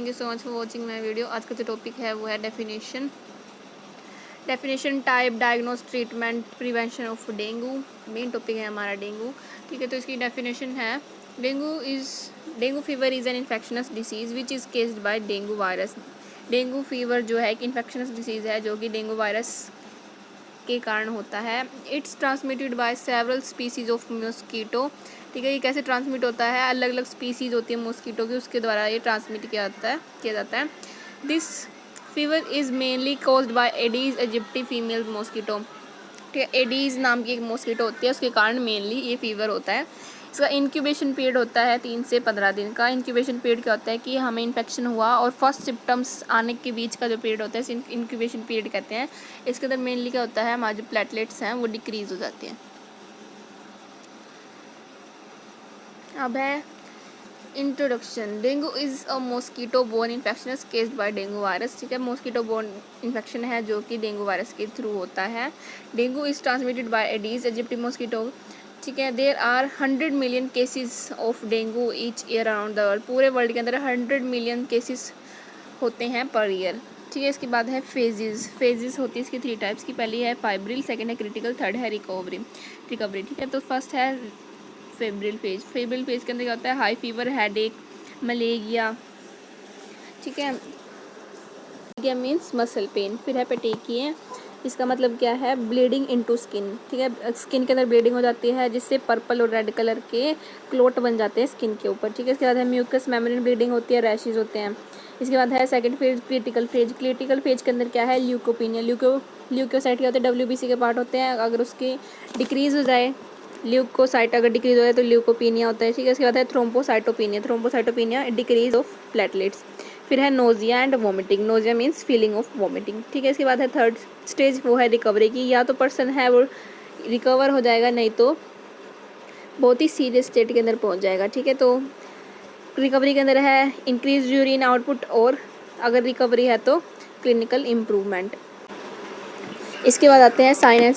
You so much for watching my video. आज का जो टॉपिक है वो है definition, type, diagnose, treatment, prevention of dengue. Main topic है हमारा डेंगू। ठीक है, तो इसकी डेफिनेशन है dengue fever is an infectious disease which is caused by dengue virus. Dengue fever जो है एक इन्फेक्शनस डिसीज़ है जो कि डेंगू वायरस के कारण होता है। It's transmitted by several species of mosquito. ठीक है, ये कैसे ट्रांसमिट होता है? अलग अलग स्पीसीज होती है मॉस्किटो की, उसके द्वारा ये ट्रांसमिट किया जाता है। This fever is mainly caused by Aedes aegypti female mosquito. ठीक है, एडीज नाम की एक मॉस्किटो होती है, उसके कारण मेनली ये फीवर होता है। इसका इंक्यूबेशन पीरियड होता है 3 से 15 दिन का। इंक्यूबेशन पीरियड क्या होता है कि हमें इन्फेक्शन हुआ और फर्स्ट सिम्टम्स आने के बीच का जो पीरियड होता है इसे इंक्यूबेशन पीरियड कहते हैं। इसके अंदर मेनली क्या होता है, हमारे जो प्लेटलेट्स हैं वो डिक्रीज़ हो जाते हैं। अब है introduction. Dengue is a mosquito borne infection caused by dengue virus. ठीक है, मॉस्किटो बोर्न इन्फेक्शन है जो कि डेंगू वायरस के थ्रू होता है। Dengue is transmitted by Aedes aegypti mosquito. ठीक है, there are 100 million cases of dengue each year around the world. पूरे वर्ल्ड के अंदर 100 मिलियन केसेस होते हैं पर ईयर। ठीक है, इसके बाद है फेजेस होती है इसकी 3 टाइप्स की। पहली है फाइब्रिल, सेकंड है क्रिटिकल, थर्ड है रिकवरी। ठीक है, तो फर्स्ट है फेब्रिल फेज के अंदर क्या होता है? High fever, headache, malaria. ठीक है, मलेरिया मीन्स मसल पेन। फिर है पेटेकिया, इसका मतलब क्या है? Bleeding into skin. ठीक है, स्किन के अंदर ब्लीडिंग हो जाती है जिससे पर्पल और रेड कलर के क्लोट बन जाते हैं स्किन के ऊपर। ठीक है, इसके बाद है म्यूकस मेम्ब्रेन ब्लीडिंग होती है, रैशेज होते हैं। इसके बाद है सेकंड फेज क्रिटिकल फेज के अंदर क्या है? ल्यूकोपिनिया। ल्यूकोसाइट क्या होते हैं? WBC के पार्ट होते हैं। अगर उसकी डिक्रीज़ हो जाए, ल्यूकोसाइट अगर डिक्रीज हो जाए तो ल्यूकोपिनिया होता है। ठीक है, इसके बाद है थ्रोम्बोसाइटोपिनिया डिक्रीज ऑफ प्लेटलेट्स। फिर है nausea and vomiting. Nausea means feeling of vomiting. ठीक है, इसके बाद है थर्ड स्टेज, वो है रिकवरी की। या तो पर्सन है वो रिकवर हो जाएगा, नहीं तो बहुत ही सीरियस स्टेट के अंदर पहुंच जाएगा। ठीक है, तो रिकवरी के अंदर है इंक्रीज यूरिन आउटपुट, और अगर रिकवरी है तो क्लिनिकल इम्प्रूवमेंट। इसके बाद आते हैं साइन एंड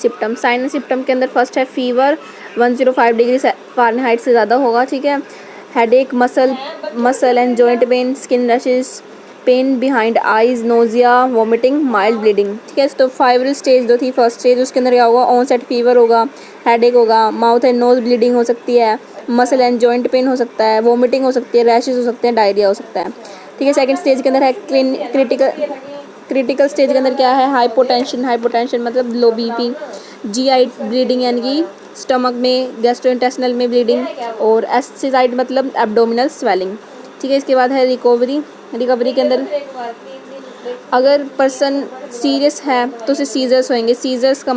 सिम्टम के अंदर फर्स्ट है फीवर 105 डिग्री फ़ारेनहाइट से ज़्यादा होगा। ठीक है, headache, muscle and joint pain, skin rashes, pain behind eyes, nausea, vomiting, mild bleeding. ठीक है, तो फाइवरल स्टेज जो थी फर्स्ट स्टेज, उसके अंदर क्या होगा? ऑनसेट फीवर होगा, हेडेक होगा, माउथ एंड नोज ब्लीडिंग हो सकती है, मसल एंड जॉइंट पेन हो सकता है, वॉमिटिंग हो सकती है, रैशेज हो सकते हैं, डायरिया हो सकता है। ठीक है, सेकंड स्टेज के अंदर है क्रिटिकल स्टेज के अंदर क्या है? हाइपोटेंशन मतलब लो बीपी, GI ब्लीडिंग यानी कि स्टमक में, गैस्ट्रोइंटेस्टिनल में ब्लीडिंग, और एसिसाइड मतलब एब्डोमिनल स्वेलिंग। ठीक है, इसके बाद है रिकवरी के अंदर अगर पर्सन सीरियस है तो उसे सीजर्स होंगे। सीजर का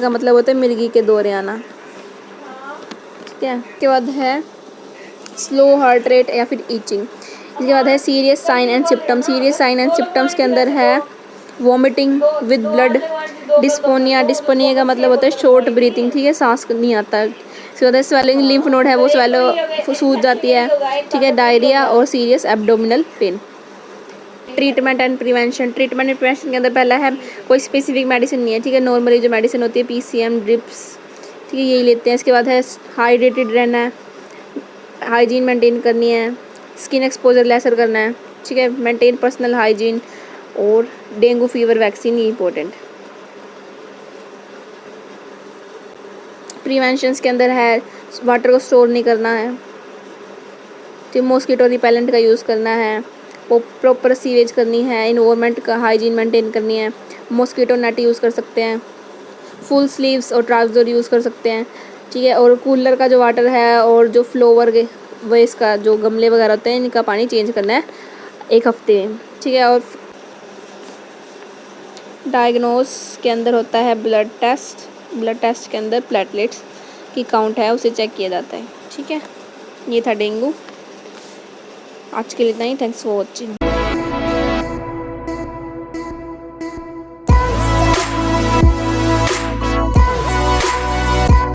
मतलब होता है मिर्गी के दौरे आना। ठीक है, इसके बाद है स्लो हार्ट रेट या फिर ईचिंग। इसके बाद है सीरियस साइन एंड सिम्टम्स के अंदर है वॉमिटिंग विद ब्लड, डिस्पोनिया का मतलब होता है शॉर्ट ब्रीथिंग। ठीक है, सांस नहीं आता है। इसके बाद है स्वेलिंग, लिम्फ नोड है वो सूज जाती है। ठीक है, डायरिया और serious abdominal pain. Treatment and prevention के अंदर पहला है कोई स्पेसिफिक मेडिसिन नहीं है। ठीक है, नॉर्मली जो मेडिसिन होती है PCM, ड्रिप्स, ठीक है, यही लेते हैं। इसके बाद है हाइड्रेटेड रहना है, हाइजीन मेंटेन करनी है, स्किन एक्सपोजर लेसर करना है। ठीक है, मेंटेन पर्सनल हाइजीन, और डेंगू फीवर वैक्सीन ये इंपॉर्टेंट। प्रिवेंशंस के अंदर है वाटर को स्टोर नहीं करना है, तो मॉस्किटो रिपेलेंट का यूज़ करना है, प्रॉपर सीवेज करनी है, इन्वायरमेंट का हाइजीन मेंटेन करनी है, मॉस्किटो नेट यूज़ कर सकते हैं, फुल स्लीव्स और ट्राउज़र यूज़ कर सकते हैं। ठीक है, और कूलर का जो वाटर है और जो फ्लोवर के वेस्ट का जो गमले वगैरह होते हैं इनका पानी चेंज करना है 1 हफ्ते में। ठीक है, और डायग्नोस के अंदर होता है ब्लड टेस्ट के अंदर प्लेटलेट्स की काउंट है उसे चेक किया जाता है। ठीक है, ये था डेंगू। आज के लिए इतना ही। Thanks for watching.